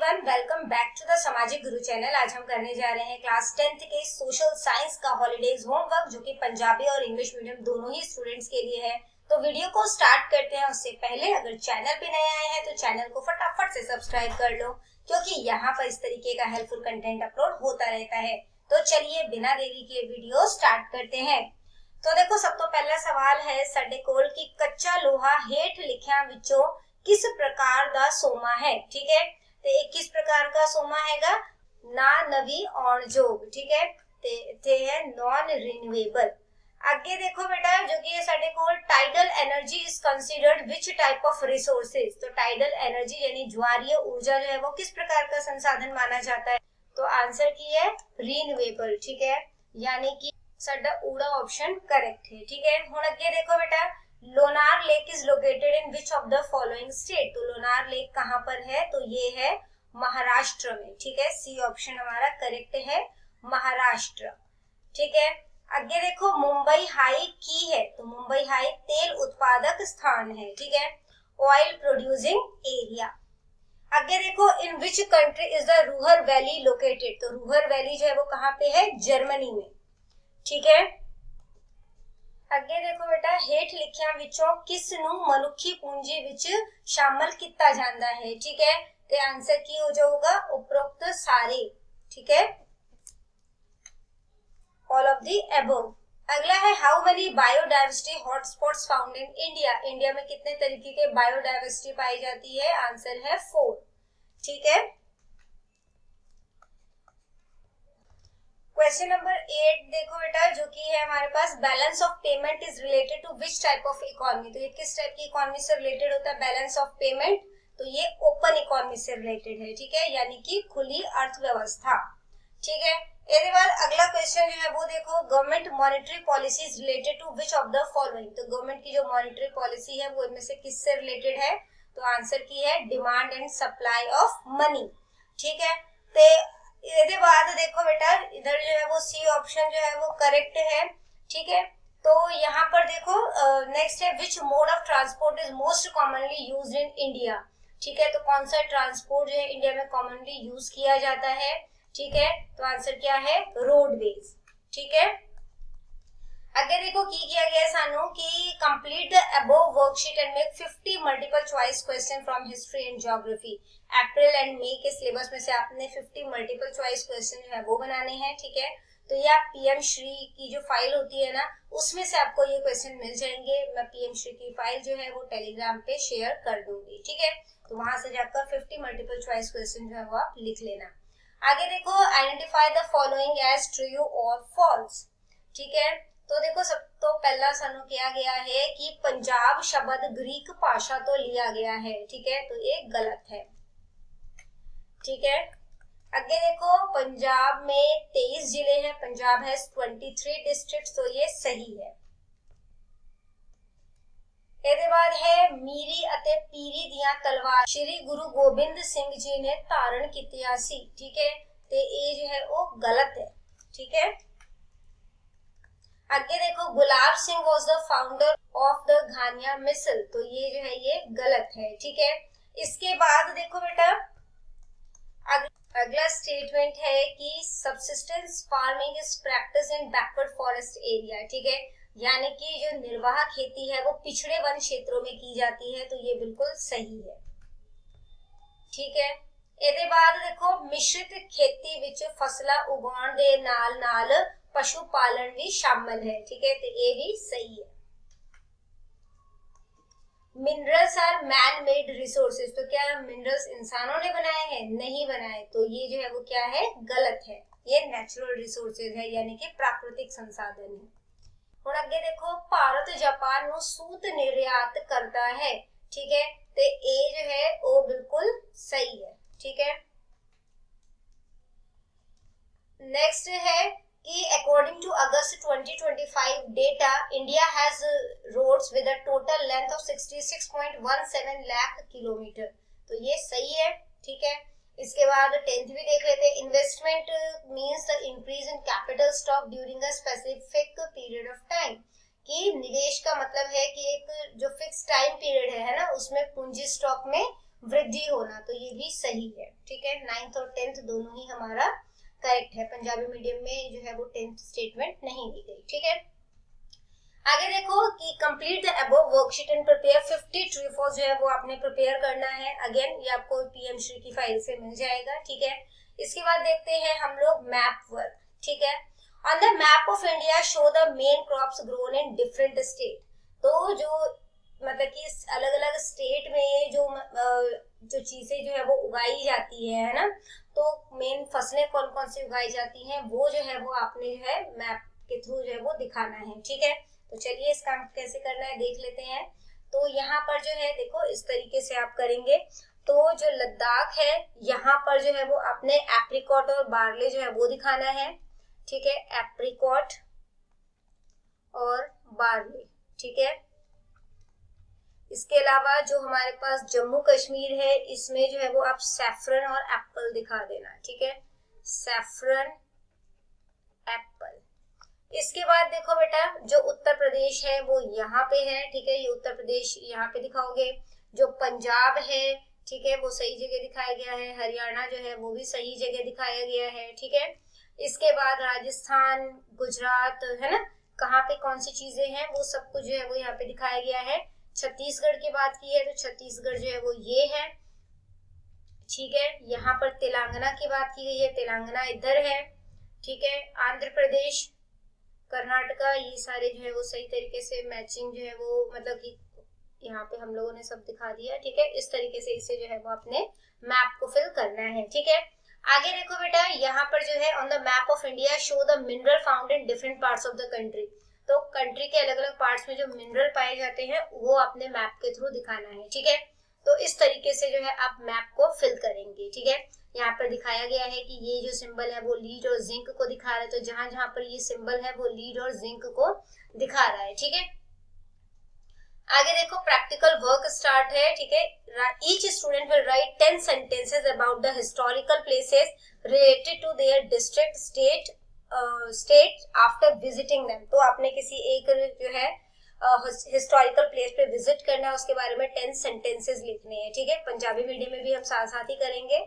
Everyone, welcome back to the Samajik Guru channel. आज हम करने जा रहे हैं क्लास 10th के सोशल साइंस का हॉलीडेज होमवर्क, जो कि पंजाबी और इंग्लिश मीडियम दोनों ही स्टूडेंट्स के लिए है। तो वीडियो को स्टार्ट करते हैं। उससे पहले अगर चैनल पे नए आए हैं तो चैनल को फटाफट से सब्सक्राइब कर लो, क्योंकि यहाँ पर इस तरीके का हेल्पफुल कंटेंट अपलोड होता रहता है। तो चलिए बिना देरी के वीडियो स्टार्ट करते हैं। तो देखो, सब तो पहला सवाल है साडे कोल कि कच्चा लोहा हेठ लिखिया विचों किस प्रकार दा सोमा है। ठीक है, तो एक किस प्रकार का सोमा हैगा, ना नवी और जोग। ठीक है, ते है नॉन रिन्यूएबल। आगे देखो बेटा, जो कि ये साडे coal tidal energy is considered which type of resources. तो टाइडल एनर्जी यानी ज्वारीय ऊर्जा जो है वो किस प्रकार का संसाधन माना जाता है। तो आंसर की है रिन्यूएबल। ठीक है, यानी कि साडा उड़ा ऑप्शन करेक्ट है। ठीक है, हुण अगे देखो बेटा, Lonar lake is located in which of the following state. तो लोनार लेक कहां पर है, तो ये है महाराष्ट्र में। ठीक है, सी ऑप्शन हमारा करेक्ट है, महाराष्ट्र। ठीक है, आगे देखो, मुंबई हाई की है। तो मुंबई हाई तेल उत्पादक स्थान है। ठीक है, ऑयल प्रोड्यूसिंग एरिया। आगे देखो, in which country is the Ruhr valley located. तो रूहर वैली जो है वो कहां पे है, जर्मनी में। ठीक है, ਅੱਗੇ देखो बेटा, हेठ लिखिया विचों किस नू मनुखी पूंजी विच शामिल किया जाता है। ठीक है, तो आंसर की हो जाएगा उपरोक्त सारे। ठीक है, ऑल ऑफ द अबव। अगला है, how many biodiversity hotspots found in India. India में कितने तरीके के बायोडाइवर्सिटी पाई जाती है, आंसर है 4। ठीक है, क्वेश्चन नंबर 8 देखो बेटा, जो कि है हमारे पास, balance of payment is related to which type of economy. तो ये किस टाइप की इकोनॉमी से रिलेटेड होता है, बैलेंस ऑफ पेमेंट। तो ये ओपन इकोनॉमी से रिलेटेड है। ठीक है, यानी कि खुली अर्थव्यवस्था। ठीक है, इसके बाद अगला क्वेश्चन जो है वो देखो, government monetary policy is related to which of the following. तो गवर्नमेंट की जो मॉनेटरी पॉलिसी है वो इनमें से किससे रिलेटेड है। तो आंसर की है demand and supply of money. ठीक है, तो इसके बाद देखो बेटा, इधर जो है वो सी ऑप्शन जो है वो करेक्ट है। ठीक है, तो यहाँ पर देखो नेक्स्ट है, which mode of transport is most commonly used in India. ठीक है, तो कौन सा ट्रांसपोर्ट जो है इंडिया में कॉमनली यूज किया जाता है। ठीक है, तो आंसर क्या है, रोडवेज। ठीक है, आगे देखो की किया गया सानू कि complete the above worksheet and make 50 multiple choice question from history and geography. April and May के सिलेबस में से आपने 50 मल्टीपल चॉइस क्वेश्चन जो है वो बनाने हैं। ठीक है, तो ये आप पीएम श्री की जो फाइल होती है ना, उसमें से आपको ये क्वेश्चन मिल जाएंगे। मैं पीएम श्री की फाइल जो है वो टेलीग्राम पे शेयर कर दूंगी। ठीक है, तो वहां से जाकर 50 मल्टीपल चॉइस क्वेश्चन जो है वो आप लिख लेना। आगे देखो, identify the following as true और फॉल्स। ठीक है, तो देखो, सब तो पहला सानू किया गया है कि पंजाब शब्द ग्रीक भाषा तो लिया गया है। ठीक है, तो ये गलत है। ठीक है, आगे देखो, पंजाब में 23 जिले हैं, पंजाब है 23 डिस्ट्रिक्ट, तो ये सही है। ਇਹਦੇ बाद है, मीरी अते पीरी दियां तलवार श्री गुरु गोबिंद सिंह जी ने धारण कीतियां सी। ठीक है, तो ये जो है वो गलत है। ठीक है, आगे देखो, Gulab Singh was the founder of the Ghania Misl. तो ये जो है ये गलत है। ठीक है, इसके बाद देखो बेटा, अगला स्टेटमेंट है कि subsistence farming is practice in backward forest area. ठीक है, यानी कि जो निर्वाह खेती है वो पिछड़े वन क्षेत्रों में की जाती है। तो ये बिल्कुल सही है। ठीक है, ਇਹਦੇ बाद देखो, मिश्रित खेती विच फसला उगाउण दे नाल नाल पशु पालन भी शामिल है। ठीक है, तो ये भी सही है। Minerals are man made resources. तो क्या मिनरल्स इंसानों ने बनाए हैं, नहीं बनाए। तो ये जो है वो क्या है, गलत है। ये नेचुरल रिसोर्सेज है, यानी कि प्राकृतिक संसाधन है। हुण अगे देखो, भारत जापान नू सूत निर्यात करता है। ठीक है, तो ये जो है वो बिल्कुल सही है। ठीक है, नेक्स्ट है कि according to August 2025 data, India has roads with a total length of 66.17 lakh kilometre. तो ये सही है। ठीक है, इसके बाद 10th भी देख लेते हैं। Investment means the increase in capital stock during a specific period of time. कि निवेश का मतलब है कि एक जो फिक्स टाइम पीरियड है ना, उसमें पूंजी स्टॉक में वृद्धि होना, तो ये भी सही है। ठीक है, 9th और 10th दोनों ही हमारा करेक्ट है। पंजाबी मीडियम में जो है वो 10th स्टेटमेंट नहीं दी गई। ठीक है, आगे देखो कि complete the above worksheet and prepare 50 true false जो है वो आपने प्रिपेयर करना है। अगेन ये आपको पीएम श्री की फाइल से मिल जाएगा। ठीक है, इसके बाद देखते हैं हम लोग मैप वर्क। ठीक है, on the map of India show the main crops grown in different state. तो जो मतलब कि अलग अलग स्टेट में जो चीजें जो है वो उगाई जाती है ना, तो मेन फसलें कौन कौन सी उगाई जाती हैं वो जो है वो आपने जो है मैप के थ्रू जो है वो दिखाना है। ठीक है, तो चलिए इस काम कैसे करना है देख लेते हैं। तो यहाँ पर जो है देखो इस तरीके से आप करेंगे। तो जो लद्दाख है यहाँ पर जो है वो आपने एप्रिकॉट और बार्ले जो है वो दिखाना है। ठीक है, एप्रिकॉट और बार्ले। ठीक है, इसके अलावा जो हमारे पास जम्मू कश्मीर है इसमें जो है वो आप सैफरन और एप्पल दिखा देना। ठीक है, सैफरन एप्पल। इसके बाद देखो बेटा जो उत्तर प्रदेश है वो यहाँ पे है। ठीक है, ये उत्तर प्रदेश यहाँ पे दिखाओगे। जो पंजाब है ठीक है वो सही जगह दिखाया गया है। हरियाणा जो है वो भी सही जगह दिखाया गया है। ठीक है, इसके बाद राजस्थान, गुजरात है ना, कहाँ पे कौन सी चीजें हैं वो सब कुछ जो है वो यहाँ पे दिखाया गया है। छत्तीसगढ़ की बात की है तो छत्तीसगढ़ जो है वो ये है। ठीक है, यहाँ पर तेलंगाना की बात की गई है, तेलंगाना इधर है। ठीक है, आंध्र प्रदेश, कर्नाटका, ये सारे जो है वो सही तरीके से मैचिंग जो है वो मतलब कि यहाँ पे हम लोगों ने सब दिखा दिया। ठीक है, इस तरीके से इसे जो है वो अपने मैप को फिल करना है। ठीक है, आगे देखो बेटा यहाँ पर जो है on the map of India show the mineral found in different parts of the country. तो कंट्री के अलग अलग पार्ट्स में जो मिनरल पाए जाते हैं वो अपने मैप के थ्रू दिखाना है। ठीक है, तो इस तरीके से जो है आप मैप को फिल करेंगे। ठीक है, यहाँ पर दिखाया गया है कि ये जो सिंबल है वो लीड और जिंक को दिखा रहा है, तो जहां जहां पर ये सिंबल है वो लीड और जिंक को दिखा रहा है। ठीक है, आगे देखो प्रैक्टिकल वर्क स्टार्ट है। ठीक है, each student will write 10 sentences about the historical places related to their district state after visiting them. तो आपने किसी एक जो है हिस्टोरिकल प्लेस पे विजिट करना है, उसके बारे में 10 सेंटेंसेस लिखने हैं। ठीक है, पंजाबी मीडियम में भी हम साथ साथ ही करेंगे।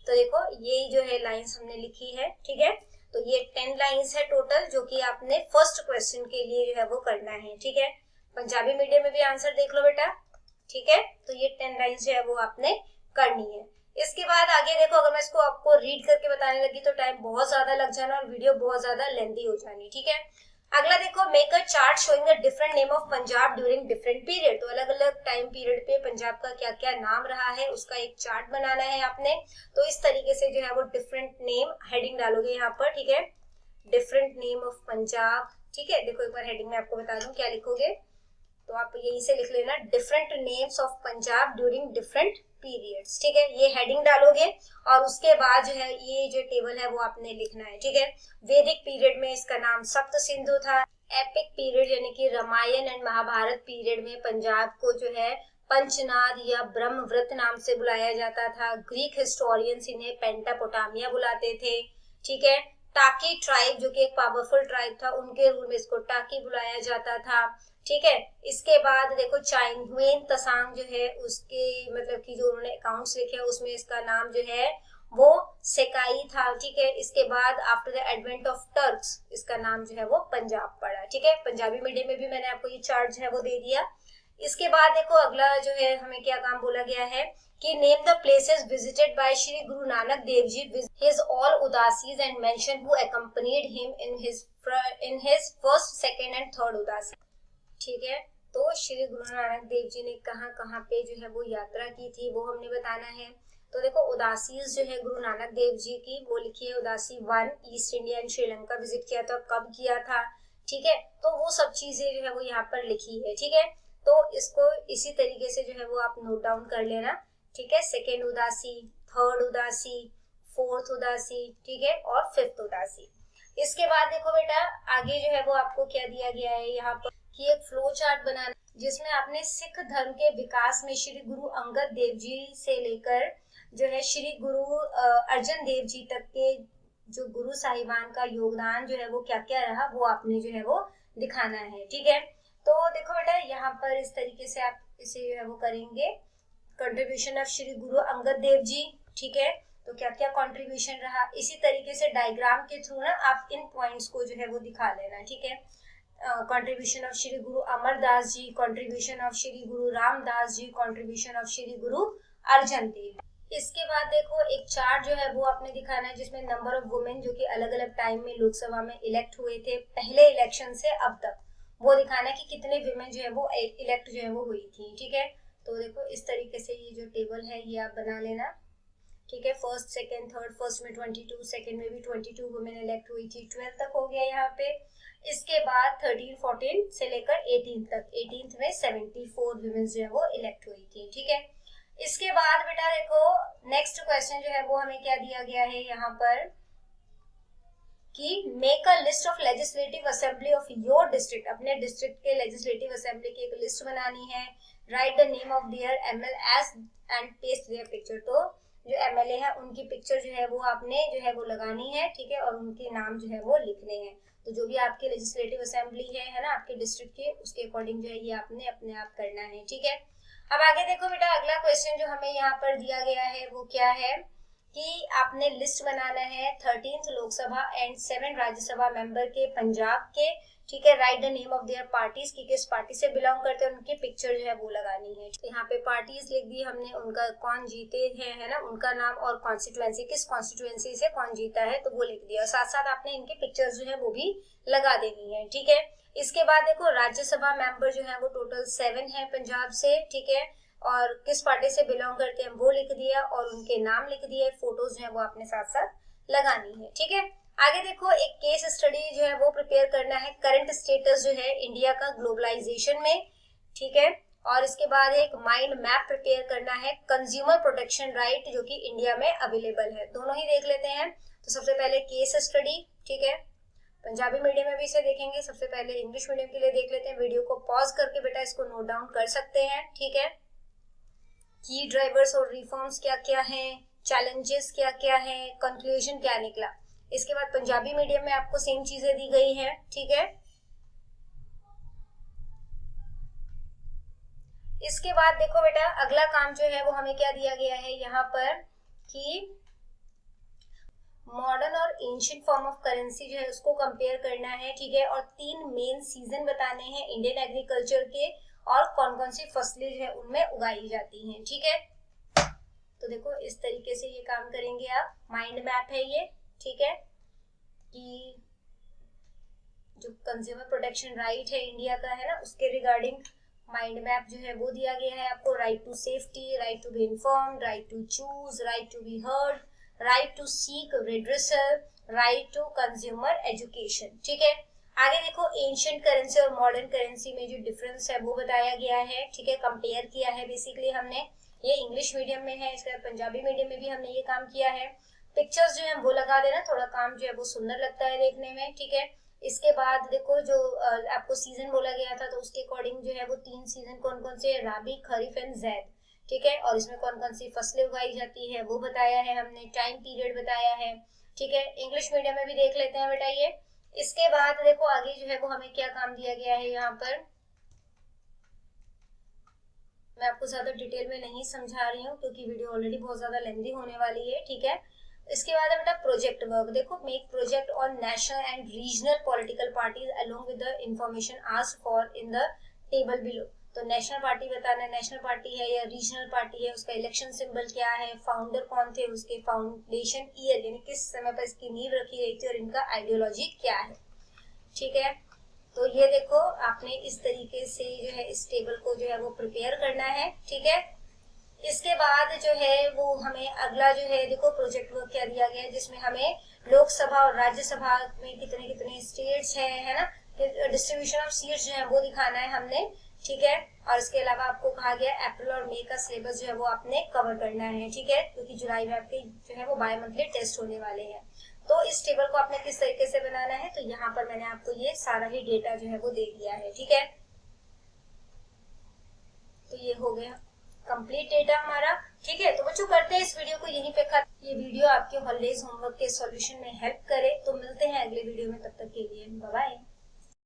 तो देखो ये जो है लाइंस हमने लिखी है। ठीक है, तो ये 10 लाइंस है टोटल जो कि आपने फर्स्ट क्वेश्चन के लिए जो है वो करना है। ठीक है, पंजाबी मीडियम में भी आंसर देख लो बेटा। ठीक है, तो ये 10 लाइंस जो है वो आपने करनी है। इसके बाद आगे देखो अगर मैं इसको आपको रीड करके बताने लगी तो टाइम बहुत ज्यादा लग जाना और वीडियो बहुत ज्यादा लेंथी हो जानी। ठीक है, अगला देखो make a chart showing the different name of Punjab during different period. तो अलग अलग टाइम पीरियड पे पंजाब का क्या क्या नाम रहा है उसका एक चार्ट बनाना है आपने। तो इस तरीके से जो है वो डिफरेंट नेम हेडिंग डालोगे यहाँ पर। ठीक है, डिफरेंट नेम ऑफ पंजाब। ठीक है, देखो एक बार हेडिंग में आपको बता दूं क्या लिखोगे, तो आप यहीं से लिख लेना different names of Punjab during different periods. ठीक है, ये हेडिंग डालोगे और उसके बाद जो है ये जो टेबल है वो आपने लिखना है। ठीक है, वैदिक पीरियड में इसका नाम सप्त सिंधु था। एपिक पीरियड यानी कि रामायण एंड महाभारत पीरियड में पंजाब को जो है पंचनाद या ब्रह्मव्रत नाम से बुलाया जाता था। ग्रीक हिस्टोरियंस इन्हें पेंटापोटामिया बुलाते थे। ठीक है, टाकी ट्राइब जो कि एक पावरफुल ट्राइब था उनके रूल में इसको टाकी बुलाया जाता था। ठीक है, इसके बाद देखो चाइन हुएन तसांग जो है उसके मतलब कि जो उन्होंने अकाउंट्स लिखे उसमें इसका नाम जो है वो सेकाई था। ठीक है, इसके बाद after the advent of Turks इसका नाम जो है वो पंजाब पड़ा। ठीक है, पंजाबी मीडियम में भी मैंने आपको ये चार्ट जो है वो दे दिया। इसके बाद देखो अगला जो है हमें क्या काम बोला गया है कि name the places visited by Shri Guru Nanak Dev ji his all udasis and mention who accompanied him in his first, second and third udasi. ठीक है, तो श्री गुरु नानक देव जी ने कहाँ कहाँ पे जो है वो यात्रा की थी वो हमने बताना है। तो देखो उदासीज जो है गुरु नानक देव जी की वो लिखी है उदासी 1, east India and Sri Lanka visit किया था, कब किया था। ठीक है, तो वो सब चीजें जो है वो यहाँ पर लिखी है। ठीक है, तो इसको इसी तरीके से जो है वो आप नोट डाउन कर लेना। ठीक है, सेकेंड उदासी, थर्ड उदासी, फोर्थ उदासी, ठीक है, और फिफ्थ उदासी। इसके बाद देखो बेटा आगे जो है वो आपको क्या दिया गया है यहाँ पर कि एक फ्लो चार्ट बनाना जिसमें आपने सिख धर्म के विकास में श्री गुरु अंगद देव जी से लेकर जो है श्री गुरु अर्जन देव जी तक के जो गुरु साहिबान का योगदान जो है वो क्या क्या रहा वो आपने जो है वो दिखाना है। ठीक है, तो देखो बेटा यहाँ पर इस तरीके से आप इसे जो है वो करेंगे। कंट्रीब्यूशन ऑफ श्री गुरु अंगद देव जी, ठीक है, तो क्या क्या कंट्रीब्यूशन रहा। इसी तरीके से डायग्राम के थ्रू ना आप इन पॉइंट्स को जो है वो दिखा लेना, ठीक है। Contribution of Shri Guru Amar Das ji, contribution of Shri Guru Ramdas ji, contribution of Shri Guru Arjan Dev. इसके बाद देखो एक चार्ट जो है वो आपने दिखाना है जिसमें नंबर ऑफ वुमेन जो कि अलग अलग टाइम में लोकसभा में इलेक्ट हुए थे पहले इलेक्शन से अब तक, वो दिखाना है कि कितने विमेन जो है वो इलेक्ट जो है वो हुई थी, ठीक है। तो देखो इस तरीके से ये जो टेबल है ये आप बना लेना, ठीक है। फर्स्ट सेकंड थर्ड, फर्स्ट में 22, सेकंड में भी 22 वुमेन इलेक्ट हुई थी, 12 तक हो गया यहाँ पे। इसके बाद 13 14 से लेकर 18 तक, 18th में 74 वुमेन जो है वो इलेक्ट हुई थी, ठीक है। इसके बाद बेटा देखो नेक्स्ट क्वेश्चन जो है वो हमें क्या दिया गया है यहाँ पर कि make a list of legislative assembly of your district, अपने डिस्ट्रिक्ट के लेजिस्लेटिव असेंबली की एक लिस्ट बनानी है। Write the name of their MLA and paste their picture, तो जो एमएलए है उनकी पिक्चर जो है वो आपने जो है वो लगानी है, ठीक है, और उनके नाम जो है वो लिखने हैं। तो जो भी आपकी लेजिस्लेटिव असेंबली है ना आपके डिस्ट्रिक्ट के, उसके अकॉर्डिंग जो है ये आपने अपने आप करना है, ठीक है। अब आगे देखो बेटा अगला क्वेश्चन जो हमें यहाँ पर दिया गया है वो क्या है कि आपने लिस्ट बनाना है 13th Lok Sabha and 7 Rajya Sabha member के पंजाब के, ठीक है। Write the name of there parties, की किस पार्टी से बिलोंग करते हैं उनकी पिक्चर जो है वो लगानी है। यहाँ पे पार्टीज लिख दी हमने, उनका कौन जीते हैं है ना, उनका नाम और कॉन्स्टिट्यूएंसी, किस कॉन्स्टिट्यूएंसी से कौन जीता है तो वो लिख दिया, और साथ साथ आपने इनके पिक्चर्स जो है वो भी लगा देनी है, ठीक है। इसके बाद देखो राज्यसभा मेंबर जो है वो टोटल 7 है पंजाब से, ठीक है, और किस पार्टी से बिलोंग करते हैं वो लिख दिया और उनके नाम लिख दिए, फोटोज जो है वो आपने साथ साथ लगानी है, ठीक है। आगे देखो एक केस स्टडी जो है वो प्रिपेयर करना है, करंट स्टेटस जो है इंडिया का ग्लोबलाइजेशन में, ठीक है। और इसके बाद एक माइंड मैप प्रिपेयर करना है, कंज्यूमर प्रोटेक्शन राइट जो कि इंडिया में अवेलेबल है, दोनों ही देख लेते हैं। तो सबसे पहले केस स्टडी, ठीक है, पंजाबी मीडियम में भी इसे देखेंगे, सबसे पहले इंग्लिश मीडियम के लिए देख लेते हैं। वीडियो को पॉज करके बेटा इसको नोट डाउन कर सकते हैं, ठीक है। की ड्राइवर्स और रिफॉर्म्स क्या क्या हैं, चैलेंजेस क्या क्या हैं, कंक्लूजन क्या निकला। इसके बाद पंजाबी मीडियम में आपको सेम चीजें दी गई हैं, ठीक है। इसके बाद देखो बेटा अगला काम जो है वो हमें क्या दिया गया है यहाँ पर कि मॉडर्न और एंशिएंट फॉर्म ऑफ करेंसी जो है उसको कंपेयर करना है, ठीक है। और 3 मेन सीजन बताने हैं इंडियन एग्रीकल्चर के और कौन कौन सी फसलें जो है उनमें उगाई जाती हैं, ठीक है। तो देखो इस तरीके से ये काम करेंगे आप, माइंड मैप है ये, ठीक है, कि जो कंज्यूमर प्रोटेक्शन राइट है इंडिया का है ना उसके रिगार्डिंग माइंड मैप जो है वो दिया गया है आपको। Right to safety, right to be informed, right to choose, right to be heard, right to seek redressal, right to consumer education, ठीक है। आगे देखो एंशिएंट करेंसी और मॉडर्न करेंसी में जो डिफरेंस है वो बताया गया है, ठीक है, कंपेयर किया है बेसिकली हमने। ये इंग्लिश मीडियम में है, इसके बाद पंजाबी मीडियम में भी हमने ये काम किया है। पिक्चर्स जो है वो लगा देना, थोड़ा काम जो है वो सुंदर लगता है देखने में, ठीक है। इसके बाद देखो जो आपको सीजन बोला गया था तो उसके अकॉर्डिंग जो है वो 3 सीजन कौन कौन से, राबी, खरीफ एंड जैद, ठीक है। और इसमें कौन कौन सी फसलें उगाई जाती है वो बताया है हमने, टाइम पीरियड बताया है, ठीक है। इंग्लिश मीडियम में भी देख लेते हैं बेटा ये। इसके बाद देखो आगे जो है वो हमें क्या काम दिया गया है यहाँ पर, मैं आपको ज्यादा डिटेल में नहीं समझा रही हूँ क्योंकि वीडियो ऑलरेडी बहुत ज्यादा लेंथी होने वाली है, ठीक है। इसके बाद है बेटा प्रोजेक्ट वर्क, देखो make project on national and regional political parties along with the information asked for in the table below. तो नेशनल पार्टी बताना है, नेशनल पार्टी है या रीजनल पार्टी है, उसका इलेक्शन सिंबल क्या है, फाउंडर कौन थे, उसके फाउंडेशन ईयर यानी किस समय पर इसकी नींव रखी गई थी और इनका आइडियोलॉजी क्या है, ठीक है। तो ये देखो आपने इस तरीके से जो है इस टेबल को जो है वो प्रिपेयर करना है, ठीक है। इसके बाद जो है वो हमें अगला जो है देखो प्रोजेक्ट वर्क क्या दिया गया है जिसमें हमें लोकसभा और राज्यसभा में कितने कितने स्टेट्स हैं, है ना, डिस्ट्रीब्यूशन ऑफ सीट्स जो है वो दिखाना है हमने, ठीक है। और इसके अलावा आपको कहा गया अप्रैल और मई का सिलेबस जो है वो आपने कवर करना है, ठीक है, क्योंकि जुलाई में आपके जो है वो बाय मंथली टेस्ट होने वाले हैं। तो इस टेबल को आपने किस तरीके से बनाना है, तो यहाँ पर मैंने आपको ये सारा ही डेटा जो है वो दे दिया है, ठीक है। तो ये हो गया कंप्लीट डेटा हमारा, ठीक है। तो बच्चों करते हैं इस वीडियो को यहीं पे खत्म। ये वीडियो आपके हॉलीडेज होमवर्क के सॉल्यूशन में हेल्प करे, तो मिलते हैं अगले वीडियो में, तब तक के लिए बाय बाय।